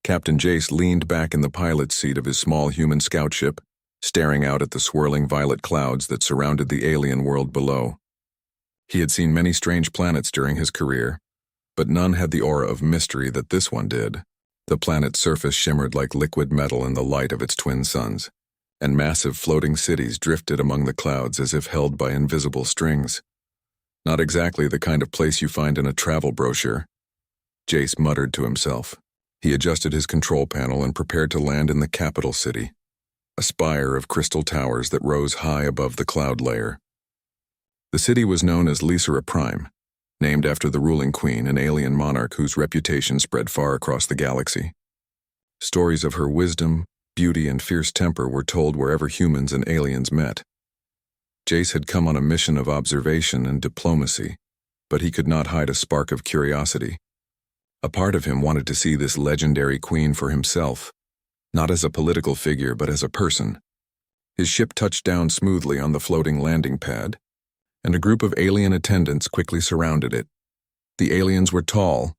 Captain Jace leaned back in the pilot's seat of his small human scout ship, staring out at the swirling violet clouds that surrounded the alien world below. He had seen many strange planets during his career, but none had the aura of mystery that this one did. The planet's surface shimmered like liquid metal in the light of its twin suns, and massive floating cities drifted among the clouds as if held by invisible strings. Not exactly the kind of place you find in a travel brochure, Jace muttered to himself. He adjusted his control panel and prepared to land in the capital city, a spire of crystal towers that rose high above the cloud layer. The city was known as SCIFI-Prime, named after the ruling queen, an alien monarch whose reputation spread far across the galaxy. Stories of her wisdom, beauty, and fierce temper were told wherever humans and aliens met. Jace had come on a mission of observation and diplomacy, but he could not hide a spark of curiosity. A part of him wanted to see this legendary queen for himself, not as a political figure but as a person. His ship touched down smoothly on the floating landing pad, and a group of alien attendants quickly surrounded it. The aliens were tall,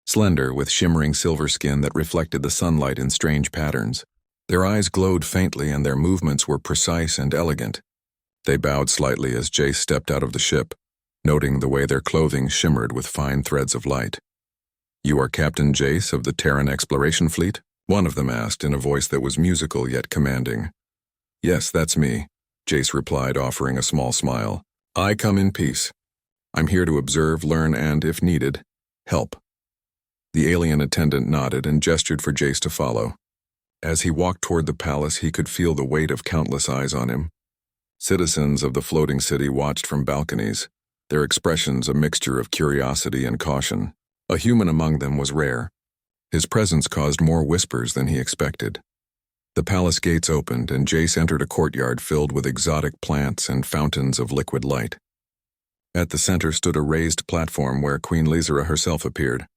slender, with shimmering silver skin that reflected the sunlight in strange patterns. Their eyes glowed faintly and their movements were precise and elegant. They bowed slightly as Jace stepped out of the ship, noting the way their clothing shimmered with fine threads of light. "You are Captain Jace of the Terran Exploration Fleet?" one of them asked in a voice that was musical yet commanding. "Yes, that's me," Jace replied, offering a small smile. "I come in peace. I'm here to observe, learn, and, if needed, help." The alien attendant nodded and gestured for Jace to follow. As he walked toward the palace, he could feel the weight of countless eyes on him. Citizens of the floating city watched from balconies, their expressions a mixture of curiosity and caution. A human among them was rare. His presence caused more whispers than he expected. The palace gates opened, and Jace entered a courtyard filled with exotic plants and fountains of liquid light. At the center stood a raised platform where Queen Lysera herself appeared.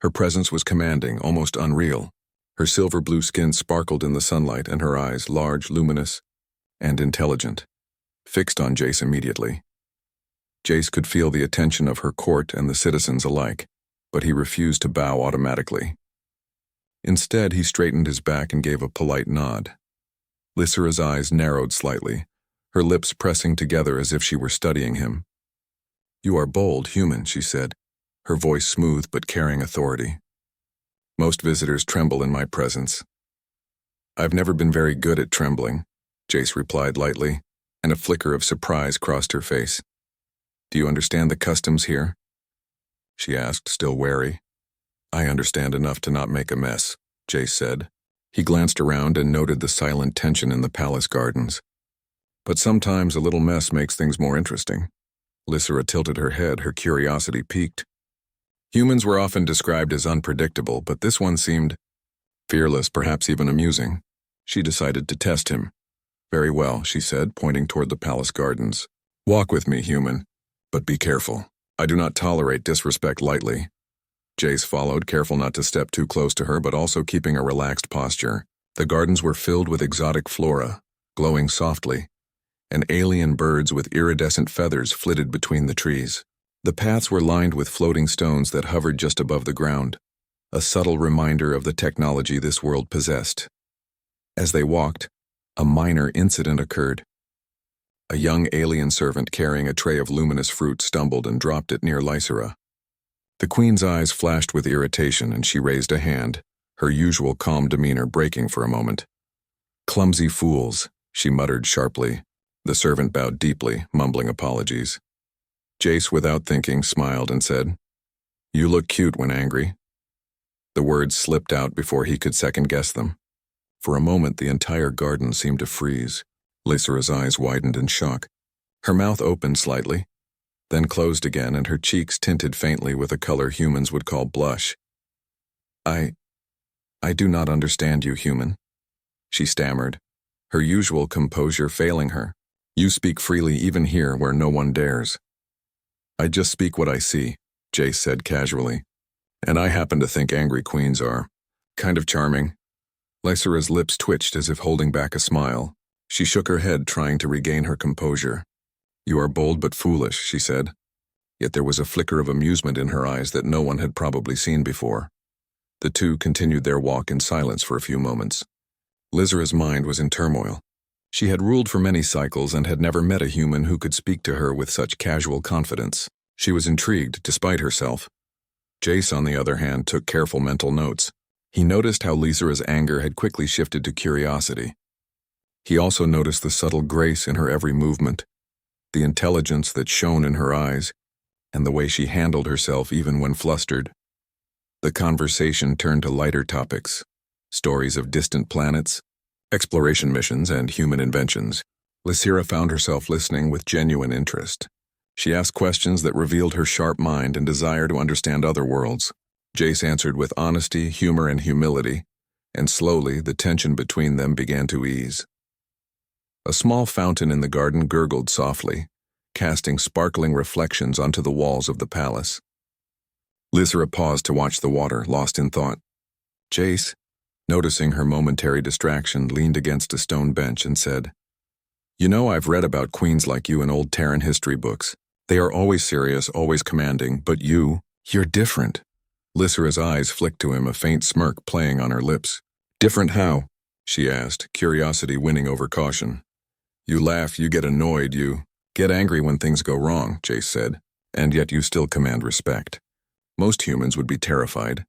Her presence was commanding, almost unreal. Her silver-blue skin sparkled in the sunlight, and her eyes, large, luminous, and intelligent, fixed on Jace immediately. Jace could feel the attention of her court and the citizens alike, but he refused to bow automatically. Instead, he straightened his back and gave a polite nod. Lysera's eyes narrowed slightly, her lips pressing together as if she were studying him. "You are bold, human," she said, her voice smooth but carrying authority. "Most visitors tremble in my presence." "I've never been very good at trembling," Jace replied lightly, and a flicker of surprise crossed her face. "Do you understand the customs here?" she asked, still wary. "I understand enough to not make a mess," Jace said. He glanced around and noted the silent tension in the palace gardens. "But sometimes a little mess makes things more interesting." Lysera tilted her head, her curiosity piqued. Humans were often described as unpredictable, but this one seemed fearless, perhaps even amusing. She decided to test him. "Very well," she said, pointing toward the palace gardens. "Walk with me, human, but be careful. I do not tolerate disrespect lightly." Jace followed, careful not to step too close to her, but also keeping a relaxed posture. The gardens were filled with exotic flora, glowing softly, and alien birds with iridescent feathers flitted between the trees. The paths were lined with floating stones that hovered just above the ground, a subtle reminder of the technology this world possessed. As they walked, a minor incident occurred. A young alien servant carrying a tray of luminous fruit stumbled and dropped it near Lysera. The queen's eyes flashed with irritation, and she raised a hand, her usual calm demeanor breaking for a moment. "Clumsy fools," she muttered sharply. The servant bowed deeply, mumbling apologies. Jace, without thinking, smiled and said, "You look cute when angry." The words slipped out before he could second-guess them. For a moment, the entire garden seemed to freeze. Lysera's eyes widened in shock. Her mouth opened slightly, then closed again, and her cheeks tinted faintly with a color humans would call blush. I do not understand you, human," she stammered, her usual composure failing her. "You speak freely even here where no one dares." "I just speak what I see," Jace said casually. "And I happen to think angry queens are kind of charming." Lysera's lips twitched as if holding back a smile. She shook her head, trying to regain her composure. "You are bold but foolish," she said. Yet there was a flicker of amusement in her eyes that no one had probably seen before. The two continued their walk in silence for a few moments. Lysera's mind was in turmoil. She had ruled for many cycles and had never met a human who could speak to her with such casual confidence. She was intrigued, despite herself. Jace, on the other hand, took careful mental notes. He noticed how Lysera's anger had quickly shifted to curiosity. He also noticed the subtle grace in her every movement, the intelligence that shone in her eyes, and the way she handled herself even when flustered. The conversation turned to lighter topics, stories of distant planets, exploration missions, and human inventions. Lysera found herself listening with genuine interest. She asked questions that revealed her sharp mind and desire to understand other worlds. Jace answered with honesty, humor, and humility, and slowly the tension between them began to ease. A small fountain in the garden gurgled softly, casting sparkling reflections onto the walls of the palace. Lysera paused to watch the water, lost in thought. Jace, noticing her momentary distraction, leaned against a stone bench and said, "You know, I've read about queens like you in old Terran history books. They are always serious, always commanding, but you're different." Lysera's eyes flicked to him, a faint smirk playing on her lips. "Different how?" she asked, curiosity winning over caution. "You laugh, you get annoyed, you get angry when things go wrong," Jace said, "and yet you still command respect. Most humans would be terrified."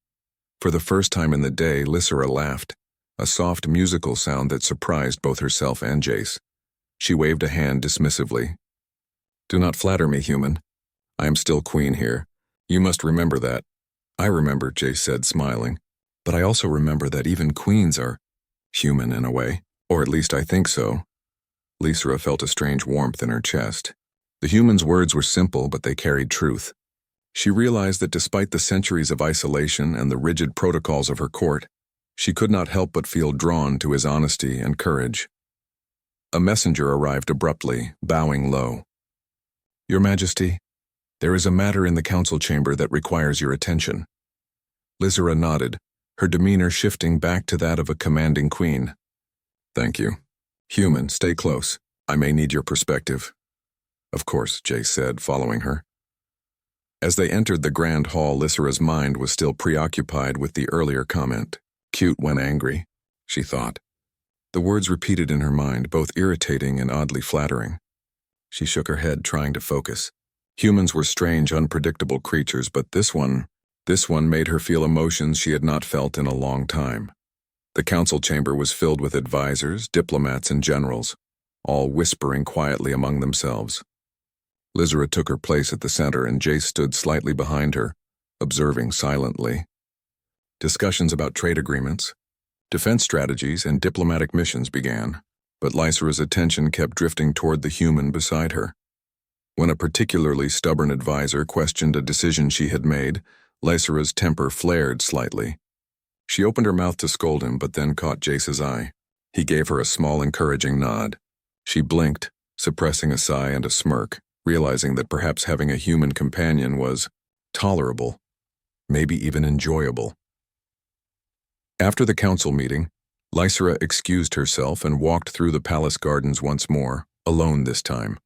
For the first time in the day, Lysera laughed, a soft musical sound that surprised both herself and Jace. She waved a hand dismissively. "Do not flatter me, human. I am still queen here. You must remember that." "I remember," Jace said, smiling. "But I also remember that even queens are human in a way. Or at least I think so." Lysera felt a strange warmth in her chest. The human's words were simple, but they carried truth. She realized that despite the centuries of isolation and the rigid protocols of her court, she could not help but feel drawn to his honesty and courage. A messenger arrived abruptly, bowing low. "Your Majesty, there is a matter in the council chamber that requires your attention." Lysera nodded, her demeanor shifting back to that of a commanding queen. "Thank you. Human, stay close. I may need your perspective." "Of course," Jace said, following her. As they entered the grand hall, Lysera's mind was still preoccupied with the earlier comment. "Cute when angry," she thought. The words repeated in her mind, both irritating and oddly flattering. She shook her head, trying to focus. Humans were strange, unpredictable creatures, but this one made her feel emotions she had not felt in a long time. The council chamber was filled with advisors, diplomats, and generals, all whispering quietly among themselves. Lysera took her place at the center, and Jace stood slightly behind her, observing silently. Discussions about trade agreements, defense strategies, and diplomatic missions began, but Lysera's attention kept drifting toward the human beside her. When a particularly stubborn advisor questioned a decision she had made, Lysera's temper flared slightly. She opened her mouth to scold him, but then caught Jace's eye. He gave her a small, encouraging nod. She blinked, suppressing a sigh and a smirk, realizing that perhaps having a human companion was tolerable, maybe even enjoyable. After the council meeting, Lysera excused herself and walked through the palace gardens once more, alone this time.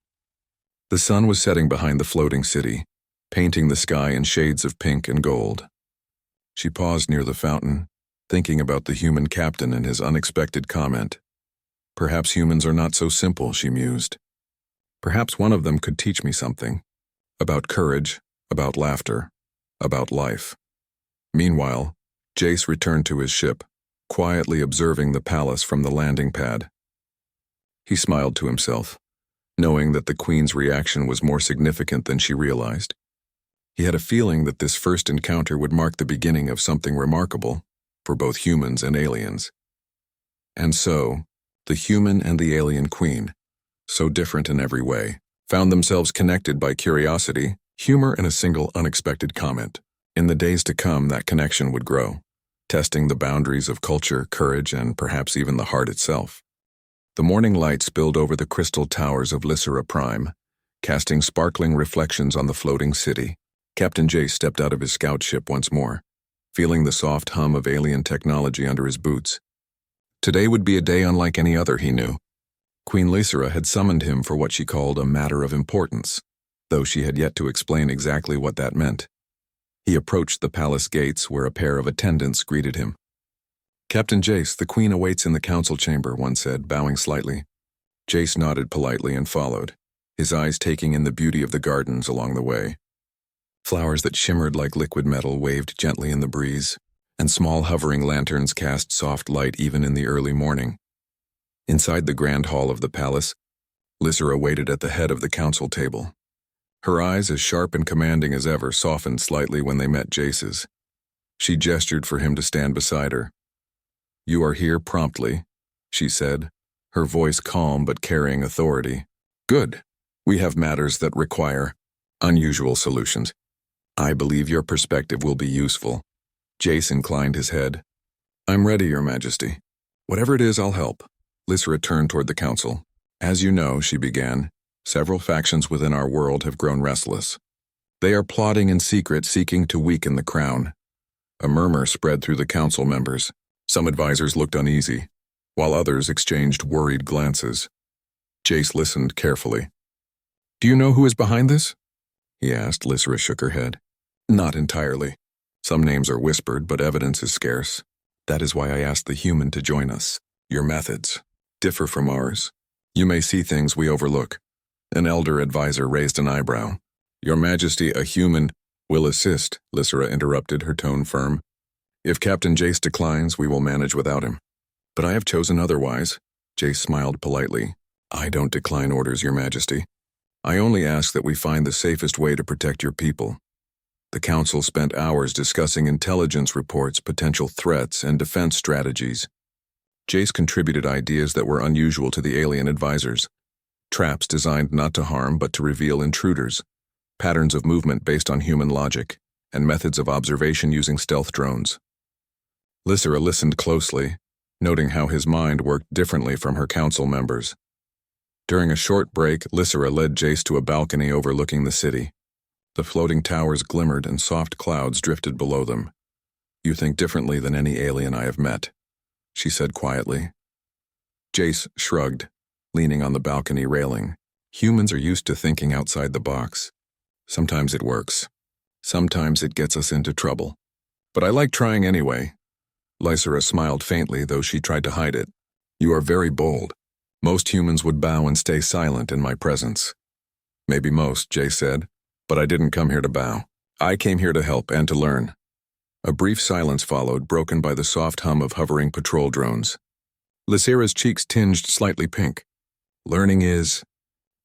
The sun was setting behind the floating city, painting the sky in shades of pink and gold. She paused near the fountain, thinking about the human captain and his unexpected comment. "Perhaps humans are not so simple," she mused. "Perhaps one of them could teach me something. About courage, about laughter, about life." Meanwhile, Jace returned to his ship, quietly observing the palace from the landing pad. He smiled to himself, knowing that the Queen's reaction was more significant than she realized. He had a feeling that this first encounter would mark the beginning of something remarkable for both humans and aliens. And so, the human and the alien queen, so different in every way, found themselves connected by curiosity, humor, and a single unexpected comment. In the days to come, that connection would grow, testing the boundaries of culture, courage, and perhaps even the heart itself. The morning light spilled over the crystal towers of SCIFI-Prime, casting sparkling reflections on the floating city. Captain Jace stepped out of his scout ship once more, feeling the soft hum of alien technology under his boots. Today would be a day unlike any other, he knew. Queen Lysera had summoned him for what she called a matter of importance, though she had yet to explain exactly what that meant. He approached the palace gates where a pair of attendants greeted him. "Captain Jace, the Queen awaits in the council chamber," one said, bowing slightly. Jace nodded politely and followed, his eyes taking in the beauty of the gardens along the way. Flowers that shimmered like liquid metal waved gently in the breeze, and small hovering lanterns cast soft light even in the early morning. Inside the grand hall of the palace, Lysera waited at the head of the council table. Her eyes, as sharp and commanding as ever, softened slightly when they met Jace's. She gestured for him to stand beside her. "You are here promptly," she said, her voice calm but carrying authority. "Good. We have matters that require unusual solutions. I believe your perspective will be useful." Jace inclined his head. "I'm ready, Your Majesty. Whatever it is, I'll help." Lysera turned toward the council. "As you know," she began, "several factions within our world have grown restless. They are plotting in secret, seeking to weaken the crown." A murmur spread through the council members. Some advisors looked uneasy, while others exchanged worried glances. Jace listened carefully. "Do you know who is behind this?" he asked. Lysera shook her head. "Not entirely. Some names are whispered, but evidence is scarce. That is why I asked the human to join us. Your methods differ from ours. You may see things we overlook." An elder advisor raised an eyebrow. "Your Majesty, a human will assist," Lysera interrupted, her tone firm. "If Captain Jace declines, we will manage without him." "But I have chosen otherwise." Jace smiled politely. "I don't decline orders, Your Majesty. I only ask that we find the safest way to protect your people." The council spent hours discussing intelligence reports, potential threats, and defense strategies. Jace contributed ideas that were unusual to the alien advisors. Traps designed not to harm but to reveal intruders, patterns of movement based on human logic, and methods of observation using stealth drones. Lysera listened closely, noting how his mind worked differently from her council members. During a short break, Lysera led Jace to a balcony overlooking the city. The floating towers glimmered and soft clouds drifted below them. "You think differently than any alien I have met," she said quietly. Jace shrugged, leaning on the balcony railing. "Humans are used to thinking outside the box. Sometimes it works. Sometimes it gets us into trouble. But I like trying anyway." Lysera smiled faintly, though she tried to hide it. "You are very bold. Most humans would bow and stay silent in my presence." "Maybe most," Jace said, "but I didn't come here to bow. I came here to help and to learn." A brief silence followed, broken by the soft hum of hovering patrol drones. Lysera's cheeks tinged slightly pink. "Learning is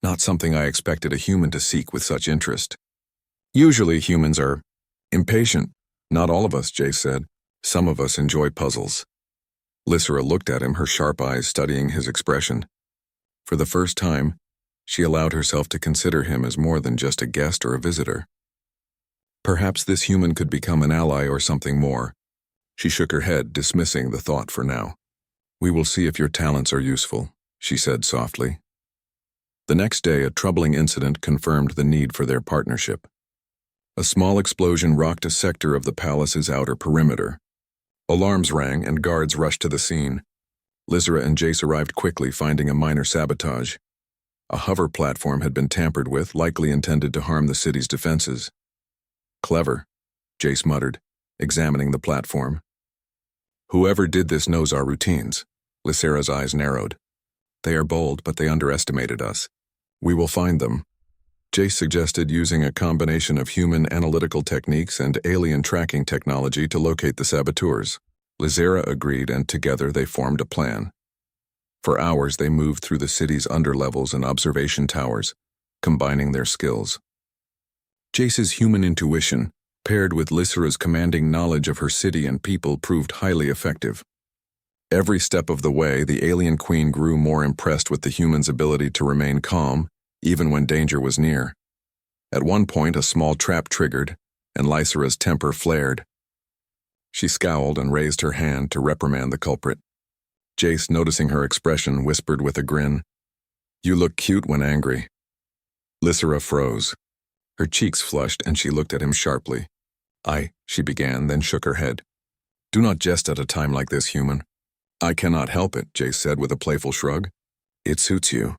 not something I expected a human to seek with such interest. Usually humans are impatient." "Not all of us," Jace said. "Some of us enjoy puzzles." Lysera looked at him, her sharp eyes studying his expression. For the first time, she allowed herself to consider him as more than just a guest or a visitor. Perhaps this human could become an ally or something more. She shook her head, dismissing the thought for now. "We will see if your talents are useful," she said softly. The next day, a troubling incident confirmed the need for their partnership. A small explosion rocked a sector of the palace's outer perimeter. Alarms rang and guards rushed to the scene. Lysera and Jace arrived quickly, finding a minor sabotage. A hover platform had been tampered with, likely intended to harm the city's defenses. "Clever," Jace muttered, examining the platform. "Whoever did this knows our routines." Lysera's eyes narrowed. "They are bold, but they underestimated us. We will find them." Jace suggested using a combination of human analytical techniques and alien tracking technology to locate the saboteurs. Lysera agreed, and together they formed a plan. For hours they moved through the city's underlevels and observation towers, combining their skills. Jace's human intuition, paired with Lysera's commanding knowledge of her city and people, proved highly effective. Every step of the way, the alien queen grew more impressed with the human's ability to remain calm, even when danger was near. At one point, a small trap triggered, and Lysera's temper flared. She scowled and raised her hand to reprimand the culprit. Jace, noticing her expression, whispered with a grin, "You look cute when angry." Lysera froze. Her cheeks flushed, and she looked at him sharply. She began, then shook her head. "Do not jest at a time like this, human." "I cannot help it," Jace said with a playful shrug. "It suits you."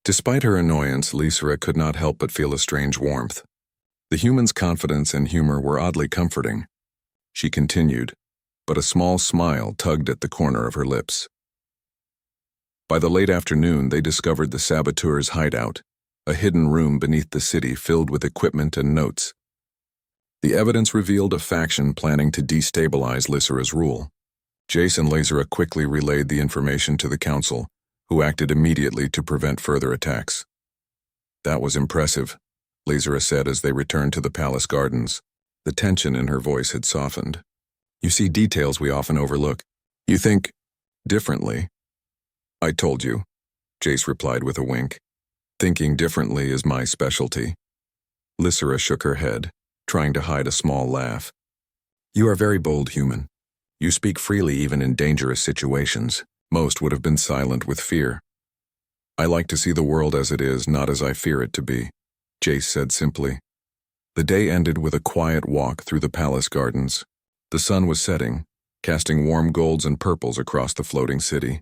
Despite her annoyance, Lysera could not help but feel a strange warmth. The human's confidence and humor were oddly comforting. She continued, but a small smile tugged at the corner of her lips. By the late afternoon, they discovered the saboteurs' hideout, a hidden room beneath the city filled with equipment and notes. The evidence revealed a faction planning to destabilize Lysera's rule. Jace and Lasera quickly relayed the information to the council, who acted immediately to prevent further attacks. "That was impressive," Lasera said as they returned to the palace gardens. The tension in her voice had softened. "You see details we often overlook. You think differently." "I told you," Jace replied with a wink. "Thinking differently is my specialty." Lysera shook her head, trying to hide a small laugh. "You are very bold, human. You speak freely even in dangerous situations. Most would have been silent with fear." "I like to see the world as it is, not as I fear it to be," Jace said simply. The day ended with a quiet walk through the palace gardens. The sun was setting, casting warm golds and purples across the floating city.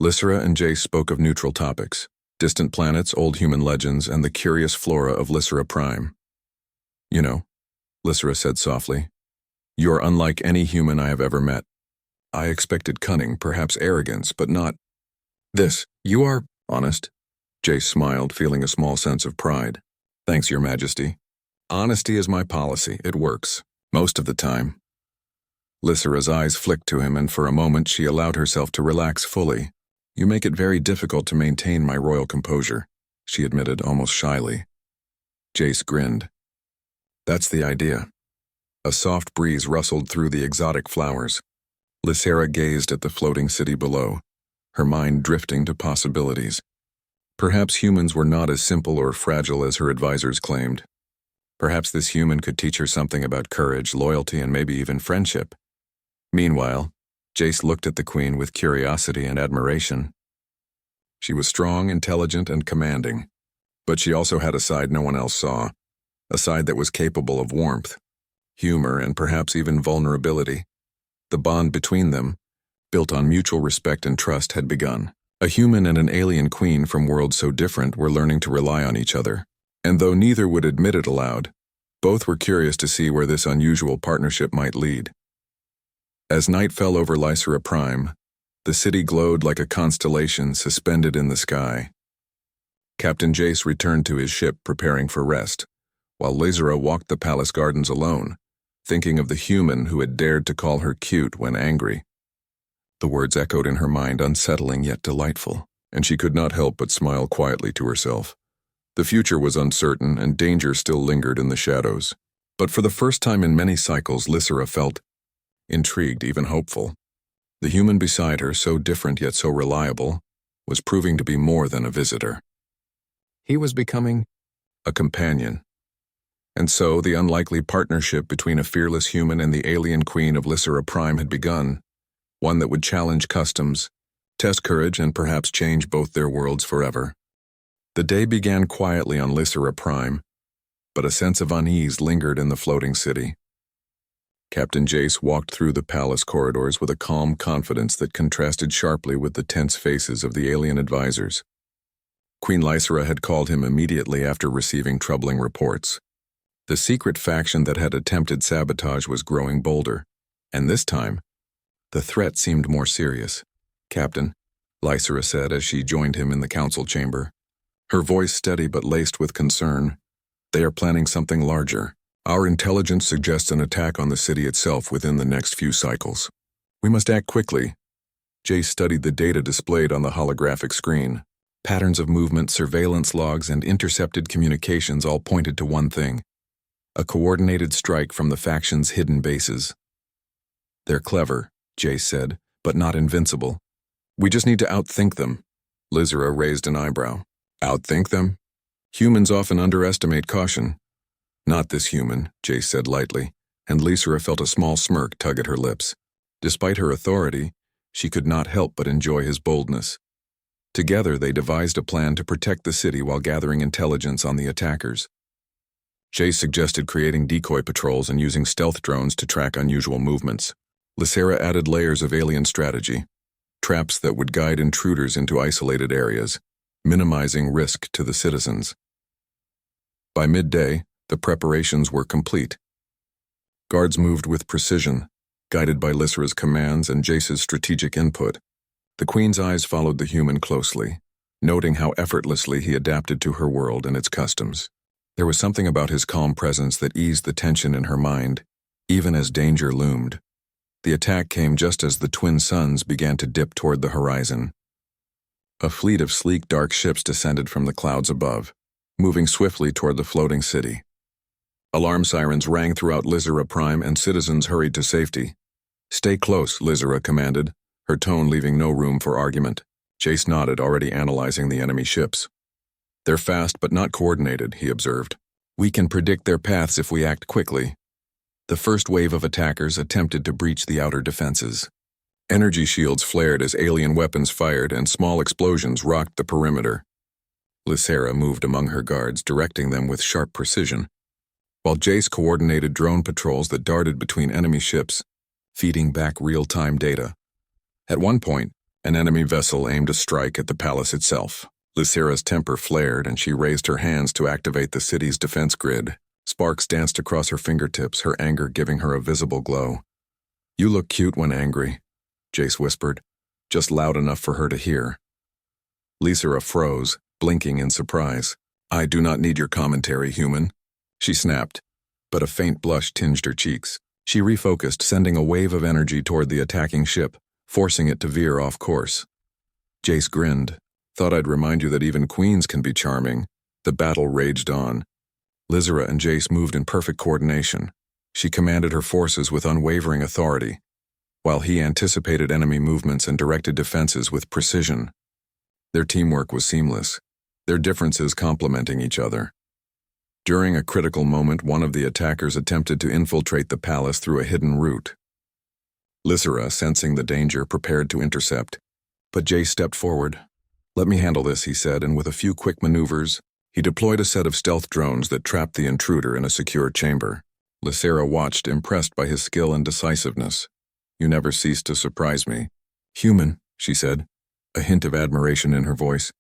Lysera and Jace spoke of neutral topics: distant planets, old human legends, and the curious flora of SciFi-Prime. "You know," Lysera said softly, "you're unlike any human I have ever met. I expected cunning, perhaps arrogance, but not this. You are honest." Jace smiled, feeling a small sense of pride. "Thanks, Your Majesty. Honesty is my policy. It works. Most of the time." Lysera's eyes flicked to him, and for a moment she allowed herself to relax fully. "You make it very difficult to maintain my royal composure," she admitted almost shyly. Jace grinned. "That's the idea." A soft breeze rustled through the exotic flowers. Lysera gazed at the floating city below, her mind drifting to possibilities. Perhaps humans were not as simple or fragile as her advisors claimed. Perhaps this human could teach her something about courage, loyalty, and maybe even friendship. Meanwhile, Jace looked at the queen with curiosity and admiration. She was strong, intelligent, and commanding, but she also had a side no one else saw, a side that was capable of warmth, humor, and perhaps even vulnerability. The bond between them, built on mutual respect and trust, had begun. A human and an alien queen from worlds so different were learning to rely on each other. And though neither would admit it aloud, both were curious to see where this unusual partnership might lead. As night fell over SciFi-Prime, the city glowed like a constellation suspended in the sky. Captain Jace returned to his ship, preparing for rest, while Lasera walked the palace gardens alone, thinking of the human who had dared to call her cute when angry. The words echoed in her mind, unsettling yet delightful, and she could not help but smile quietly to herself. The future was uncertain, and danger still lingered in the shadows. But for the first time in many cycles, Lysera felt intrigued, even hopeful. The human beside her, so different yet so reliable, was proving to be more than a visitor. He was becoming a companion. And so the unlikely partnership between a fearless human and the alien queen of SciFi-Prime had begun, one that would challenge customs, test courage, and perhaps change both their worlds forever. The day began quietly on SciFi-Prime, but a sense of unease lingered in the floating city. Captain Jace walked through the palace corridors with a calm confidence that contrasted sharply with the tense faces of the alien advisors. Queen Lysera had called him immediately after receiving troubling reports. The secret faction that had attempted sabotage was growing bolder, and this time, the threat seemed more serious. "Captain," Lysera said as she joined him in the council chamber, her voice steady but laced with concern, "they are planning something larger. Our intelligence suggests an attack on the city itself within the next few cycles. We must act quickly." Jace studied the data displayed on the holographic screen. Patterns of movement, surveillance logs, and intercepted communications all pointed to one thing: a coordinated strike from the faction's hidden bases. "They're clever," Jace said, "but not invincible. We just need to outthink them." Lysera raised an eyebrow. "Outthink them? Humans often underestimate caution." "Not this human," Jace said lightly, and Lysera felt a small smirk tug at her lips. Despite her authority, she could not help but enjoy his boldness. Together they devised a plan to protect the city while gathering intelligence on the attackers. Jace suggested creating decoy patrols and using stealth drones to track unusual movements. Lysera added layers of alien strategy, traps that would guide intruders into isolated areas, minimizing risk to the citizens. By midday, The preparations were complete. Guards moved with precision, guided by Lysera's commands and Jace's strategic input. The Queen's eyes followed the human closely, noting how effortlessly he adapted to her world and its customs. There was something about his calm presence that eased the tension in her mind, even as danger loomed. The attack came just as the twin suns began to dip toward the horizon. A fleet of sleek, dark ships descended from the clouds above, moving swiftly toward the floating city. Alarm sirens rang throughout GalacticPrime and citizens hurried to safety. "Stay close," Lysera commanded, her tone leaving no room for argument. Jace nodded, already analyzing the enemy ships. "They're fast but not coordinated," he observed. "We can predict their paths if we act quickly." The first wave of attackers attempted to breach the outer defenses. Energy shields flared as alien weapons fired and small explosions rocked the perimeter. Lysera moved among her guards, directing them with sharp precision, while Jace coordinated drone patrols that darted between enemy ships, feeding back real-time data. At one point, an enemy vessel aimed a strike at the palace itself. Lysera's temper flared and she raised her hands to activate the city's defense grid. Sparks danced across her fingertips, her anger giving her a visible glow. "You look cute when angry," Jace whispered, just loud enough for her to hear. Lysera froze, blinking in surprise. "I do not need your commentary, human," she snapped, but a faint blush tinged her cheeks. She refocused, sending a wave of energy toward the attacking ship, forcing it to veer off course. Jace grinned. "Thought I'd remind you that even queens can be charming." The battle raged on. Lysera and Jace moved in perfect coordination. She commanded her forces with unwavering authority, while he anticipated enemy movements and directed defenses with precision. Their teamwork was seamless, their differences complementing each other. During a critical moment, one of the attackers attempted to infiltrate the palace through a hidden route. Lysera, sensing the danger, prepared to intercept, but Jace stepped forward. "Let me handle this," he said, and with a few quick maneuvers, he deployed a set of stealth drones that trapped the intruder in a secure chamber. Lysera watched, impressed by his skill and decisiveness. "You never cease to surprise me." "Human," she said, a hint of admiration in her voice.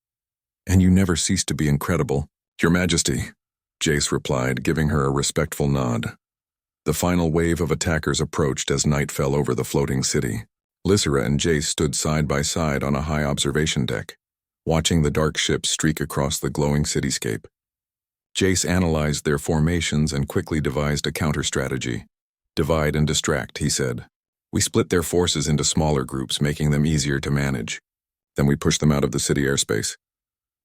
"And you never cease to be incredible." "Your Majesty," Jace replied, giving her a respectful nod. The final wave of attackers approached as night fell over the floating city. Lysera and Jace stood side by side on a high observation deck, watching the dark ships streak across the glowing cityscape. Jace analyzed their formations and quickly devised a counter-strategy. "Divide and distract," he said. "We split their forces into smaller groups, making them easier to manage. Then we push them out of the city airspace."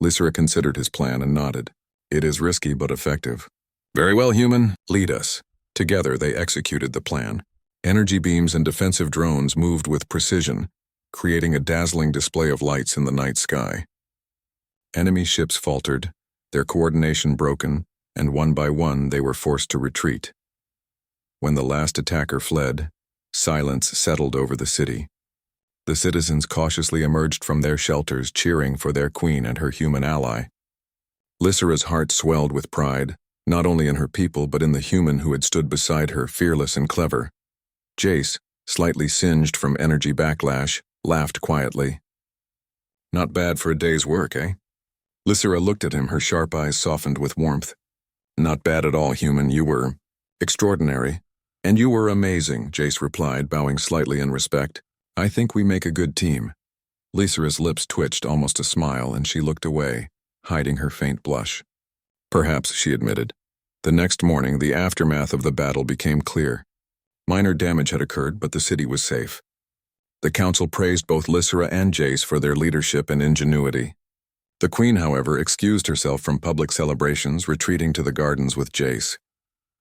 Lysera considered his plan and nodded. "It is risky but effective." "Very well, human. Lead us." Together they executed the plan. Energy beams and defensive drones moved with precision, creating a dazzling display of lights in the night sky. Enemy ships faltered, their coordination broken, and one by one they were forced to retreat. When the last attacker fled, silence settled over the city. The citizens cautiously emerged from their shelters, cheering for their queen and her human ally. Lysera's heart swelled with pride, not only in her people but in the human who had stood beside her, fearless and clever. Jace, slightly singed from energy backlash, laughed quietly. "Not bad for a day's work, eh?" Lysera looked at him, her sharp eyes softened with warmth. "Not bad at all, human. You were extraordinary." "And you were amazing," Jace replied, bowing slightly in respect. "I think we make a good team." Lysera's lips twitched, almost a smile, and she looked away, hiding her faint blush. "Perhaps," she admitted. The next morning, the aftermath of the battle became clear. Minor damage had occurred, but the city was safe. The council praised both Lysera and Jace for their leadership and ingenuity. The queen, however, excused herself from public celebrations, retreating to the gardens with Jace.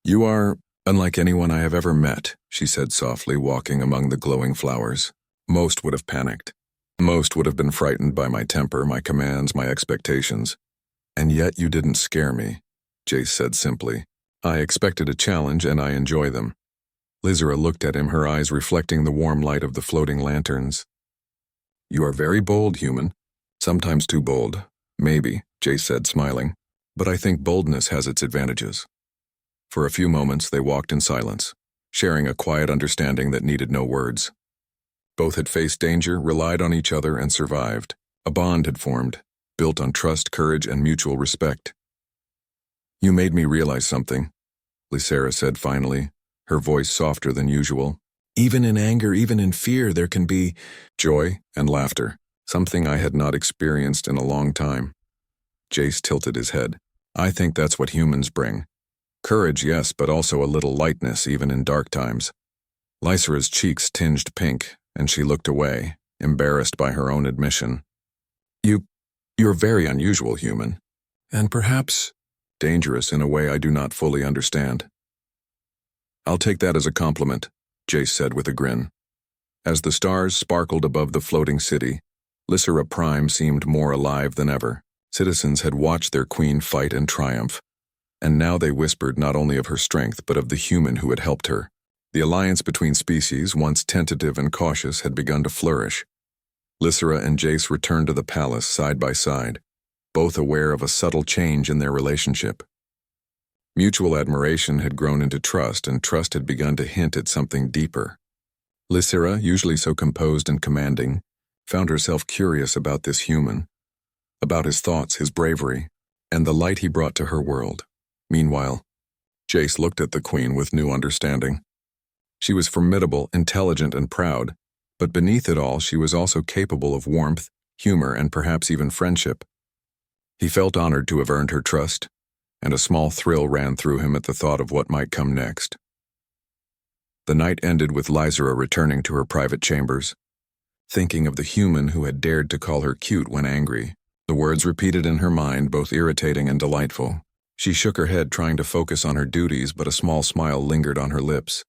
"You are unlike anyone I have ever met," she said softly, walking among the glowing flowers. "Most would have panicked. Most would have been frightened by my temper, my commands, my expectations. And yet you didn't scare me," Jace said simply. "I expected a challenge and I enjoy them." Lysera looked at him, her eyes reflecting the warm light of the floating lanterns. "You are very bold, human. Sometimes too bold. Maybe," Jace said, smiling. "But I think boldness has its advantages." For a few moments they walked in silence, sharing a quiet understanding that needed no words. Both had faced danger, relied on each other, and survived. A bond had formed, built on trust, courage, and mutual respect. You made me realize something, Lysera said finally, her voice softer than usual. Even in anger, even in fear, there can be joy and laughter, something I had not experienced in a long time. Jace tilted his head. I think that's what humans bring. Courage, yes, but also a little lightness even in dark times. Lysera's cheeks tinged pink, and she looked away, embarrassed by her own admission. You're very unusual, human, and perhaps dangerous in a way I do not fully understand. I'll take that as a compliment, Jace said with a grin. As the stars sparkled above the floating city, SCIFI-Prime seemed more alive than ever. Citizens had watched their queen fight and triumph, and now they whispered not only of her strength but of the human who had helped her. The alliance between species, once tentative and cautious, had begun to flourish. Lysera and Jace returned to the palace side by side, both aware of a subtle change in their relationship. Mutual admiration had grown into trust, and trust had begun to hint at something deeper. Lysera, usually so composed and commanding, found herself curious about this human, about his thoughts, his bravery, and the light he brought to her world. Meanwhile, Jace looked at the queen with new understanding. She was formidable, intelligent, and proud, but beneath it all she was also capable of warmth, humor, and perhaps even friendship. He felt honored to have earned her trust, and a small thrill ran through him at the thought of what might come next. The night ended with Lysera returning to her private chambers, thinking of the human who had dared to call her cute when angry. The words repeated in her mind, both irritating and delightful. She shook her head trying to focus on her duties, but a small smile lingered on her lips.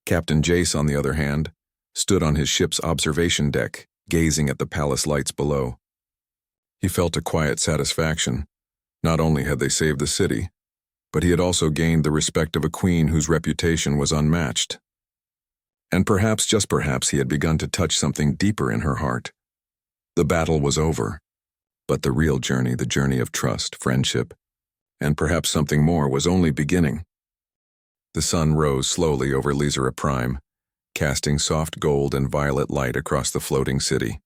Captain Jace, on the other hand, stood on his ship's observation deck, gazing at the palace lights below. He felt a quiet satisfaction. Not only had they saved the city, but he had also gained the respect of a queen whose reputation was unmatched. And perhaps, just perhaps, he had begun to touch something deeper in her heart. The battle was over, but the real journey, the journey of trust, friendship, and perhaps something more, was only beginning. The sun rose slowly over SCIFI-Prime, casting soft gold and violet light across the floating city.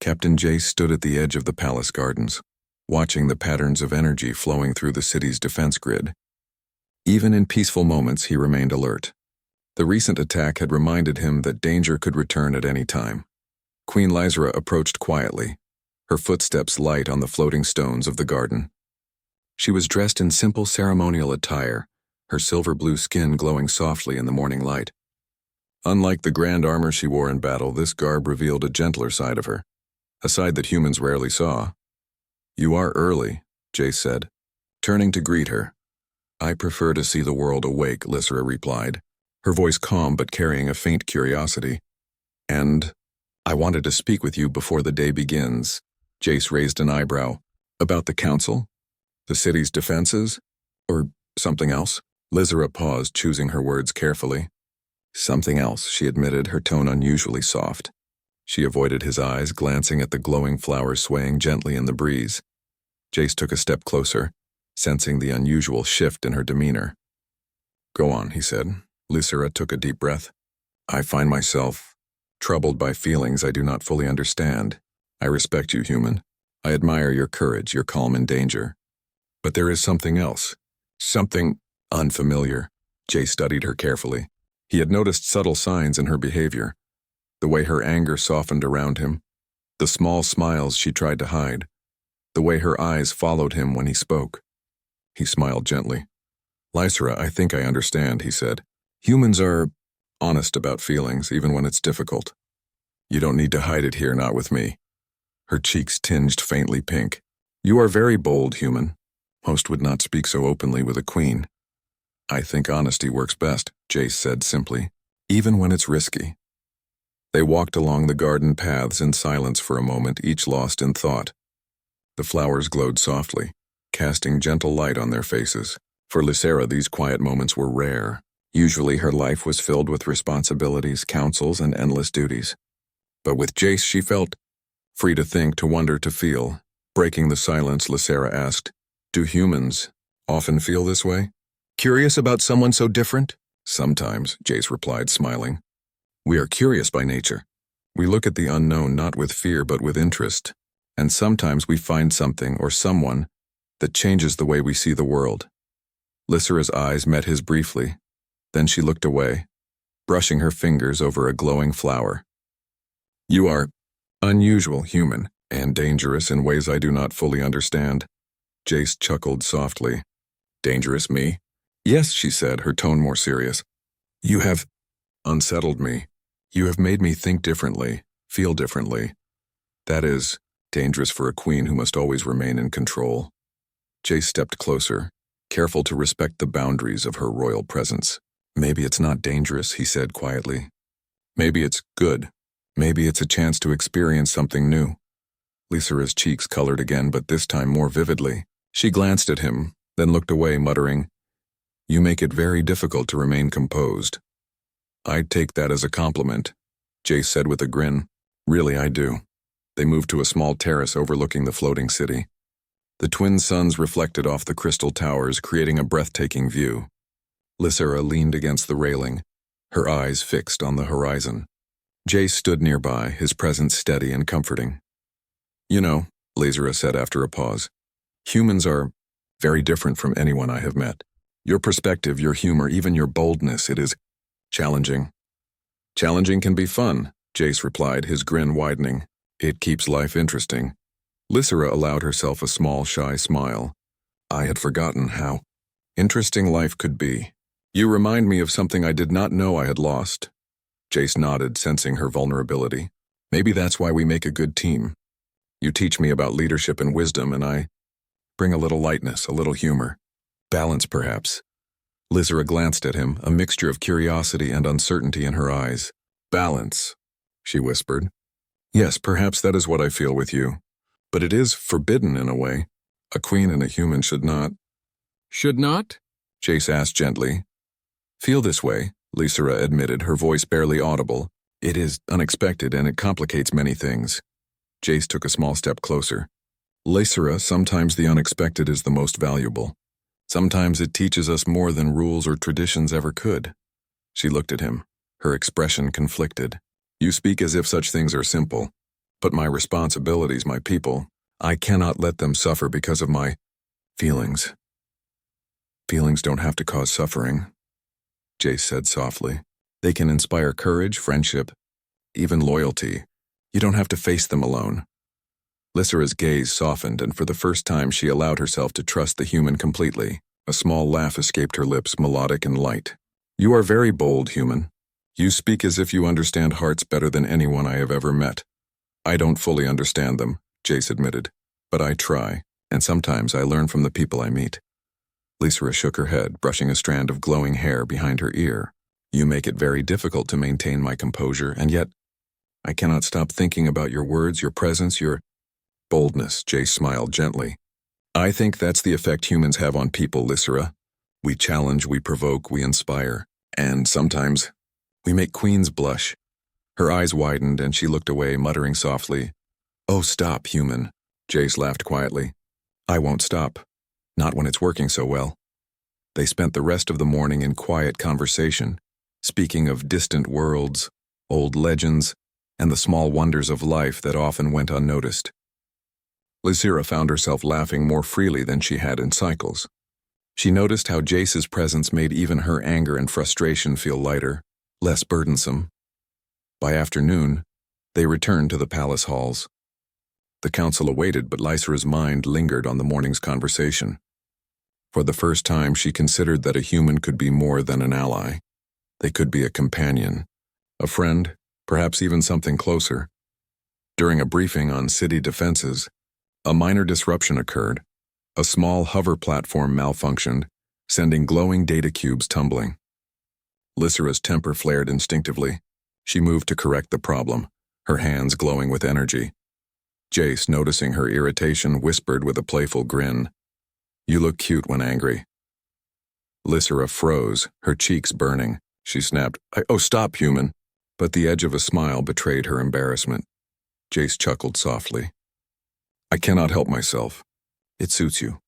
Captain Jace stood at the edge of the palace gardens, watching the patterns of energy flowing through the city's defense grid. Even in peaceful moments, he remained alert. The recent attack had reminded him that danger could return at any time. Queen Lysera approached quietly, her footsteps light on the floating stones of the garden. She was dressed in simple ceremonial attire, her silver-blue skin glowing softly in the morning light. Unlike the grand armor she wore in battle, this garb revealed a gentler side of her, a side that humans rarely saw. "You are early," Jace said, turning to greet her. "I prefer to see the world awake," Lysera replied, her voice calm but carrying a faint curiosity. "And I wanted to speak with you before the day begins." Jace raised an eyebrow. "About the council? The city's defenses? Or something else?" Lysera paused, choosing her words carefully. "Something else," she admitted, her tone unusually soft. She avoided his eyes, glancing at the glowing flowers swaying gently in the breeze. Jace took a step closer, sensing the unusual shift in her demeanor. "Go on," he said. Lysera took a deep breath. "I find myself troubled by feelings I do not fully understand. I respect you, human. I admire your courage, your calm in danger. But there is something else. Something unfamiliar." Jace studied her carefully. He had noticed subtle signs in her behavior. The way her anger softened around him, the small smiles she tried to hide, the way her eyes followed him when he spoke. He smiled gently. "Lysera, I think I understand," he said. "Humans are honest about feelings, even when it's difficult. You don't need to hide it here, not with me." Her cheeks tinged faintly pink. "You are very bold, human. Most would not speak so openly with a queen." "I think honesty works best," Jace said simply, "even when it's risky." They walked along the garden paths in silence for a moment, each lost in thought. The flowers glowed softly, casting gentle light on their faces. For Lysera, these quiet moments were rare. Usually her life was filled with responsibilities, councils, and endless duties. But with Jace she felt free to think, to wonder, to feel. Breaking the silence, Lysera asked, "Do humans often feel this way? Curious about someone so different?" "Sometimes," Jace replied, smiling. "We are curious by nature. We look at the unknown not with fear but with interest. And sometimes we find something or someone that changes the way we see the world. Lysera's eyes met his briefly, then she looked away, brushing her fingers over a glowing flower. You are unusual, human, and dangerous in ways I do not fully understand. Jace chuckled softly. Dangerous, me? Yes, she said, her tone more serious. You have unsettled me. You have made me think differently, feel differently. That is dangerous for a queen who must always remain in control. Jace stepped closer, careful to respect the boundaries of her royal presence. Maybe it's not dangerous, he said quietly. Maybe it's good. Maybe it's a chance to experience something new. Lysera's cheeks colored again, but this time more vividly. She glanced at him, then looked away, muttering, You make it very difficult to remain composed. I'd take that as a compliment, Jace said with a grin. Really, I do. They moved to a small terrace overlooking the floating city. The twin suns reflected off the crystal towers, creating a breathtaking view. Lysera leaned against the railing, her eyes fixed on the horizon. Jace stood nearby, his presence steady and comforting. You know, Lysera said after a pause, humans are very different from anyone I have met. Your perspective, your humor, even your boldness, it is challenging. Challenging can be fun, Jace replied, his grin widening. It keeps life interesting. Lysera allowed herself a small, shy smile. I had forgotten how interesting life could be. You remind me of something I did not know I had lost. Jace nodded, sensing her vulnerability. Maybe that's why we make a good team. You teach me about leadership and wisdom, and I bring a little lightness, a little humor. Balance, perhaps. Lysera glanced at him, a mixture of curiosity and uncertainty in her eyes. Balance, she whispered. Yes, perhaps that is what I feel with you. But it is forbidden in a way. A queen and a human should not. Should not? Jace asked gently. Feel this way, Lysera admitted, her voice barely audible. It is unexpected and it complicates many things. Jace took a small step closer. Lysera, sometimes the unexpected is the most valuable. Sometimes it teaches us more than rules or traditions ever could. She looked at him, her expression conflicted. You speak as if such things are simple. But my responsibilities, my people, I cannot let them suffer because of my feelings. Feelings don't have to cause suffering, Jace said softly. They can inspire courage, friendship, even loyalty. You don't have to face them alone. Lysera's gaze softened, and for the first time she allowed herself to trust the human completely. A small laugh escaped her lips, melodic and light. You are very bold, human. You speak as if you understand hearts better than anyone I have ever met. I don't fully understand them, Jace admitted, but I try, and sometimes I learn from the people I meet. Lysera shook her head, brushing a strand of glowing hair behind her ear. You make it very difficult to maintain my composure, and yet I cannot stop thinking about your words, your presence, your boldness, Jace smiled gently. I think that's the effect humans have on people, Lysera. We challenge, we provoke, we inspire, and sometimes we make queens blush. Her eyes widened and she looked away, muttering softly, Oh, stop, human. Jace laughed quietly. I won't stop. Not when it's working so well. They spent the rest of the morning in quiet conversation, speaking of distant worlds, old legends, and the small wonders of life that often went unnoticed. Lysera found herself laughing more freely than she had in cycles. She noticed how Jace's presence made even her anger and frustration feel lighter, less burdensome. By afternoon, they returned to the palace halls. The council awaited, but Lysera's mind lingered on the morning's conversation. For the first time, she considered that a human could be more than an ally. They could be a companion, a friend, perhaps even something closer. During a briefing on city defenses, a minor disruption occurred. A small hover platform malfunctioned, sending glowing data cubes tumbling. Lysera's temper flared instinctively. She moved to correct the problem, her hands glowing with energy. Jace, noticing her irritation, whispered with a playful grin, You look cute when angry. Lysera froze, her cheeks burning. She snapped, Oh, stop, human. But the edge of a smile betrayed her embarrassment. Jace chuckled softly. I cannot help myself. It suits you.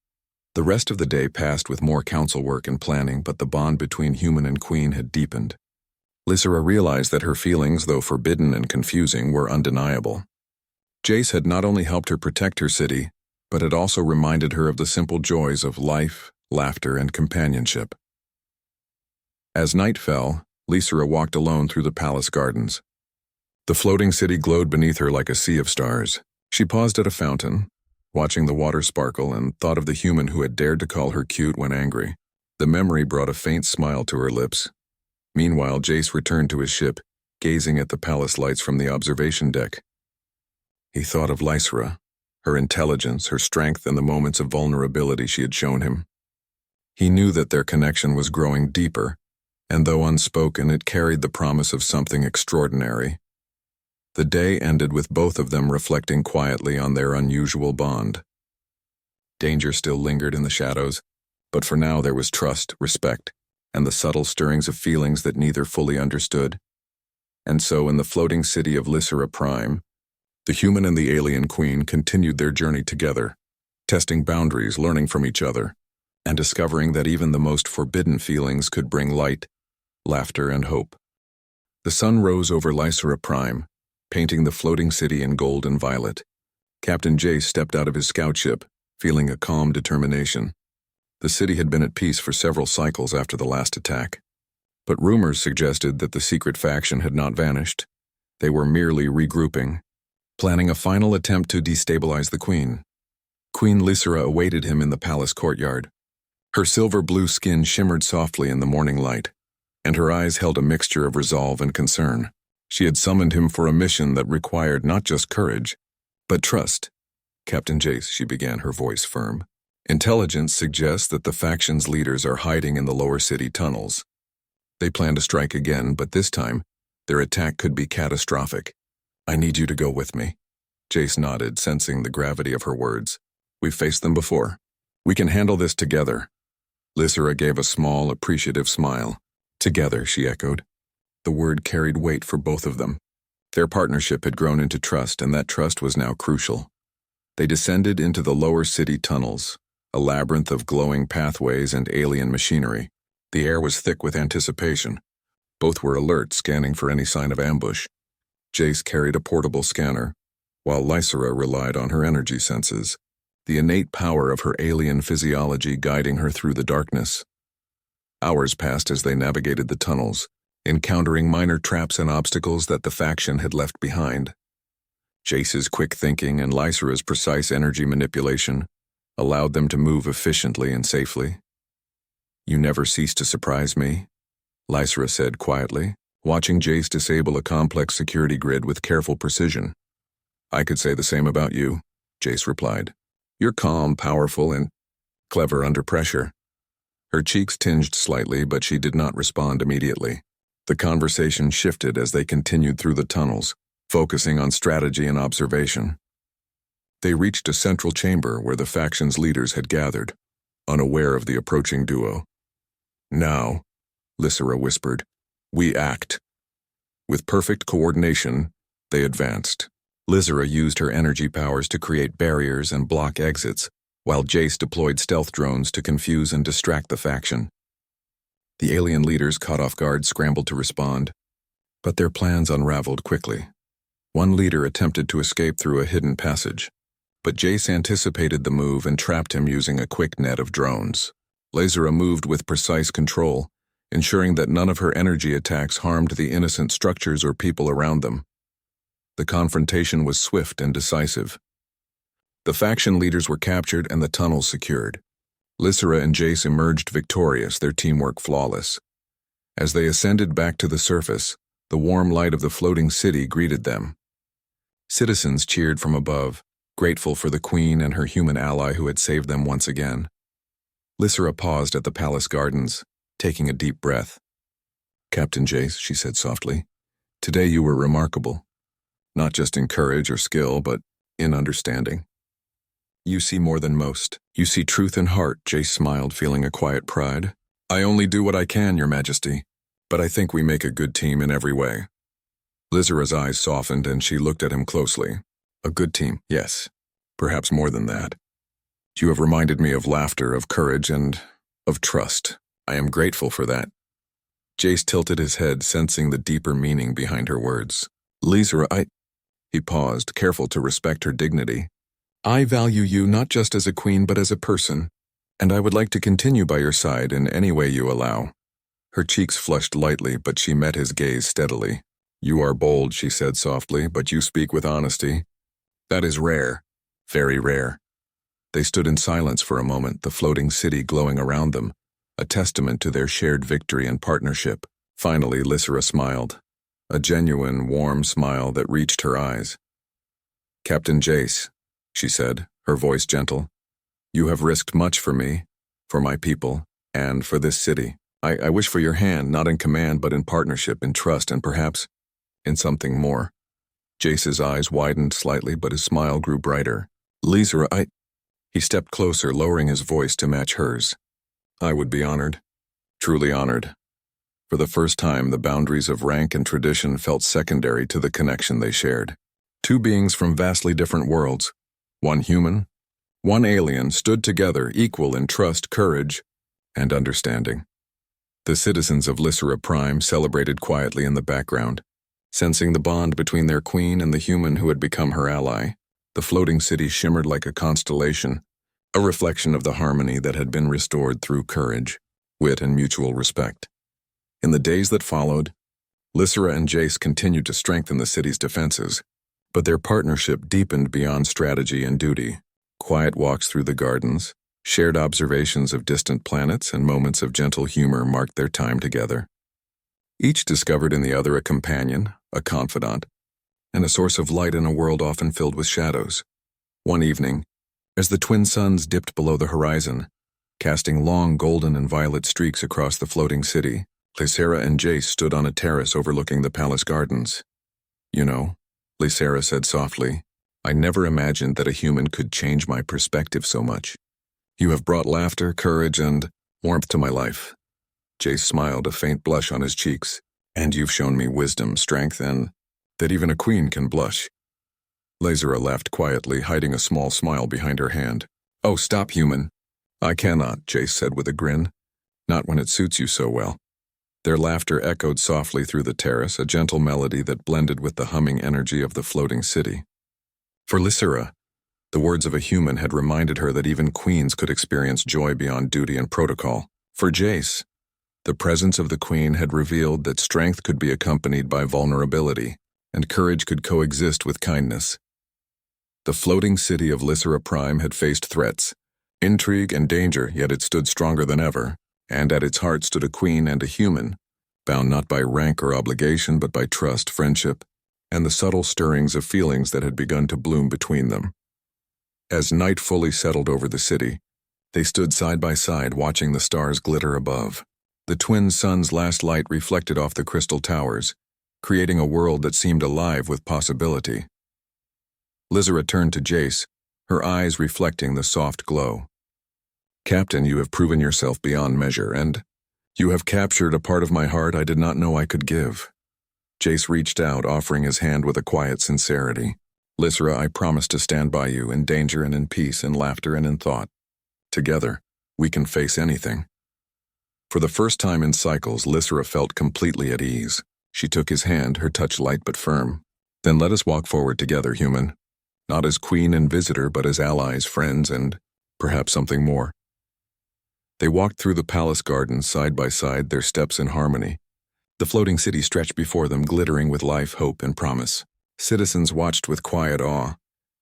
The rest of the day passed with more council work and planning, but the bond between human and queen had deepened. Lysera realized that her feelings, though forbidden and confusing, were undeniable. Jace had not only helped her protect her city, but it also reminded her of the simple joys of life, laughter, and companionship. As night fell, Lysera walked alone through the palace gardens. The floating city glowed beneath her like a sea of stars. She paused at a fountain, watching the water sparkle, and thought of the human who had dared to call her cute when angry. The memory brought a faint smile to her lips. Meanwhile, Jace returned to his ship, gazing at the palace lights from the observation deck. He thought of Lysera, her intelligence, her strength, and the moments of vulnerability she had shown him. He knew that their connection was growing deeper, and though unspoken, it carried the promise of something extraordinary. The day ended with both of them reflecting quietly on their unusual bond. Danger still lingered in the shadows, but for now there was trust, respect, and the subtle stirrings of feelings that neither fully understood. And so in the floating city of SCIFI-Prime, the human and the alien queen continued their journey together, testing boundaries, learning from each other, and discovering that even the most forbidden feelings could bring light, laughter, and hope. The sun rose over SCIFI-Prime, painting the floating city in gold and violet. Captain Jace stepped out of his scout ship, feeling a calm determination. The city had been at peace for several cycles after the last attack. But rumors suggested that the secret faction had not vanished. They were merely regrouping, planning a final attempt to destabilize the Queen. Queen Lysera awaited him in the palace courtyard. Her silver-blue skin shimmered softly in the morning light, and her eyes held a mixture of resolve and concern. She had summoned him for a mission that required not just courage, but trust. Captain Jace, she began, her voice firm. Intelligence suggests that the faction's leaders are hiding in the lower city tunnels. They plan to strike again, but this time, their attack could be catastrophic. I need you to go with me. Jace nodded, sensing the gravity of her words. We've faced them before. We can handle this together. Lysera gave a small, appreciative smile. Together, she echoed. The word carried weight for both of them. Their partnership had grown into trust, and that trust was now crucial. They descended into the lower city tunnels, a labyrinth of glowing pathways and alien machinery. The air was thick with anticipation. Both were alert, scanning for any sign of ambush. Jace carried a portable scanner, while Lysera relied on her energy senses, the innate power of her alien physiology guiding her through the darkness. Hours passed as they navigated the tunnels, encountering minor traps and obstacles that the faction had left behind. Jace's quick thinking and Lysera's precise energy manipulation allowed them to move efficiently and safely. You never cease to surprise me, Lysera said quietly, watching Jace disable a complex security grid with careful precision. I could say the same about you, Jace replied. You're calm, powerful, and clever under pressure. Her cheeks tinged slightly, but she did not respond immediately. The conversation shifted as they continued through the tunnels, focusing on strategy and observation. They reached a central chamber where the faction's leaders had gathered, unaware of the approaching duo. Now, Lysera whispered, we act. With perfect coordination, they advanced. Lysera used her energy powers to create barriers and block exits, while Jace deployed stealth drones to confuse and distract the faction. The alien leaders, caught off guard, scrambled to respond, but their plans unraveled quickly. One leader attempted to escape through a hidden passage, but Jace anticipated the move and trapped him using a quick net of drones. Lysera moved with precise control, ensuring that none of her energy attacks harmed the innocent structures or people around them. The confrontation was swift and decisive. The faction leaders were captured and the tunnels secured. Lysera and Jace emerged victorious, their teamwork flawless. As they ascended back to the surface, the warm light of the floating city greeted them. Citizens cheered from above, grateful for the Queen and her human ally who had saved them once again. Lysera paused at the palace gardens, taking a deep breath. Captain Jace, she said softly, today you were remarkable. Not just in courage or skill, but in understanding. You see more than most. You see truth and heart, Jace smiled, feeling a quiet pride. I only do what I can, Your Majesty, but I think we make a good team in every way. Lysera's eyes softened and she looked at him closely. A good team, yes. Perhaps more than that. You have reminded me of laughter, of courage, and of trust. I am grateful for that. Jace tilted his head, sensing the deeper meaning behind her words. Lysera, He paused, careful to respect her dignity. I value you not just as a queen but as a person, and I would like to continue by your side in any way you allow." Her cheeks flushed lightly, but she met his gaze steadily. "You are bold," she said softly, "but you speak with honesty. That is rare, very rare." They stood in silence for a moment, the floating city glowing around them, a testament to their shared victory and partnership. Finally, Lysera smiled, a genuine, warm smile that reached her eyes. "Captain Jace," she said, her voice gentle, "you have risked much for me, for my people, and for this city. I wish for your hand, not in command, but in partnership, in trust, and perhaps in something more." Jace's eyes widened slightly, but his smile grew brighter. "Lysera, He stepped closer, lowering his voice to match hers. "I would be honored, truly honored." For the first time, the boundaries of rank and tradition felt secondary to the connection they shared. Two beings from vastly different worlds, one human, one alien, stood together, equal in trust, courage, and understanding. The citizens of Lysera Prime celebrated quietly in the background, sensing the bond between their queen and the human who had become her ally. The floating city shimmered like a constellation, a reflection of the harmony that had been restored through courage, wit, and mutual respect. In the days that followed, Lysera and Jace continued to strengthen the city's defenses, but their partnership deepened beyond strategy and duty. Quiet walks through the gardens, shared observations of distant planets, and moments of gentle humor marked their time together. Each discovered in the other a companion, a confidant, and a source of light in a world often filled with shadows. One evening, as the twin suns dipped below the horizon, casting long golden and violet streaks across the floating city, Lysera and Jace stood on a terrace overlooking the palace gardens. "You know," Lysera said softly, "I never imagined that a human could change my perspective so much. You have brought laughter, courage, and warmth to my life." Jace smiled, a faint blush on his cheeks. "And you've shown me wisdom, strength, and that even a queen can blush." Lysera laughed quietly, hiding a small smile behind her hand. "Oh, stop, human." "I cannot," Jace said with a grin. "Not when it suits you so well." Their laughter echoed softly through the terrace, a gentle melody that blended with the humming energy of the floating city. For Lysera, the words of a human had reminded her that even queens could experience joy beyond duty and protocol. For Jace, the presence of the queen had revealed that strength could be accompanied by vulnerability, and courage could coexist with kindness. The floating city of Lysera Prime had faced threats, intrigue, and danger, yet it stood stronger than ever, and at its heart stood a queen and a human, bound not by rank or obligation but by trust, friendship, and the subtle stirrings of feelings that had begun to bloom between them. As night fully settled over the city, they stood side by side watching the stars glitter above. The twin suns' last light reflected off the crystal towers, creating a world that seemed alive with possibility. Lysera turned to Jace, her eyes reflecting the soft glow. "Captain, you have proven yourself beyond measure, and you have captured a part of my heart I did not know I could give." Jace reached out, offering his hand with a quiet sincerity. "Lysera, I promise to stand by you in danger and in peace, in laughter and in thought. Together, we can face anything." For the first time in cycles, Lysera felt completely at ease. She took his hand, her touch light but firm. "Then let us walk forward together, human. Not as queen and visitor, but as allies, friends, and perhaps something more." They walked through the palace gardens side by side, their steps in harmony. The floating city stretched before them, glittering with life, hope, and promise. Citizens watched with quiet awe,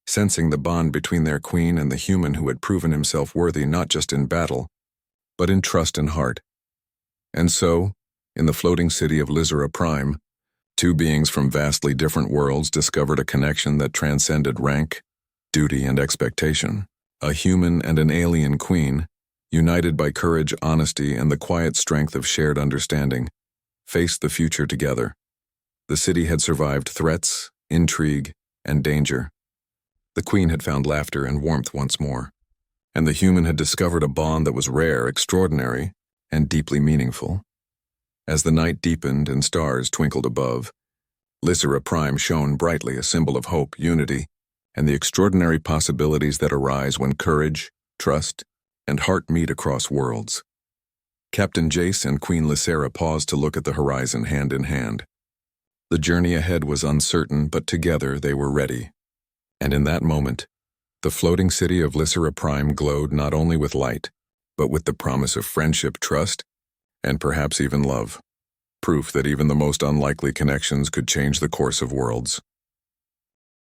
sensing the bond between their queen and the human who had proven himself worthy not just in battle, but in trust and heart. And so, in the floating city of Lysera Prime, two beings from vastly different worlds discovered a connection that transcended rank, duty, and expectation. A human and an alien queen, united by courage, honesty, and the quiet strength of shared understanding, faced the future together. The city had survived threats, intrigue, and danger. The queen had found laughter and warmth once more, and the human had discovered a bond that was rare, extraordinary, and deeply meaningful. As the night deepened and stars twinkled above, Lysera Prime shone brightly, a symbol of hope, unity, and the extraordinary possibilities that arise when courage, trust, and heart meet across worlds. Captain Jace and Queen Lysera paused to look at the horizon hand in hand. The journey ahead was uncertain, but together they were ready. And in that moment, The floating city of Lysera Prime glowed not only with light, but with the promise of friendship, trust, and perhaps even love. Proof that even the most unlikely connections could change the course of worlds.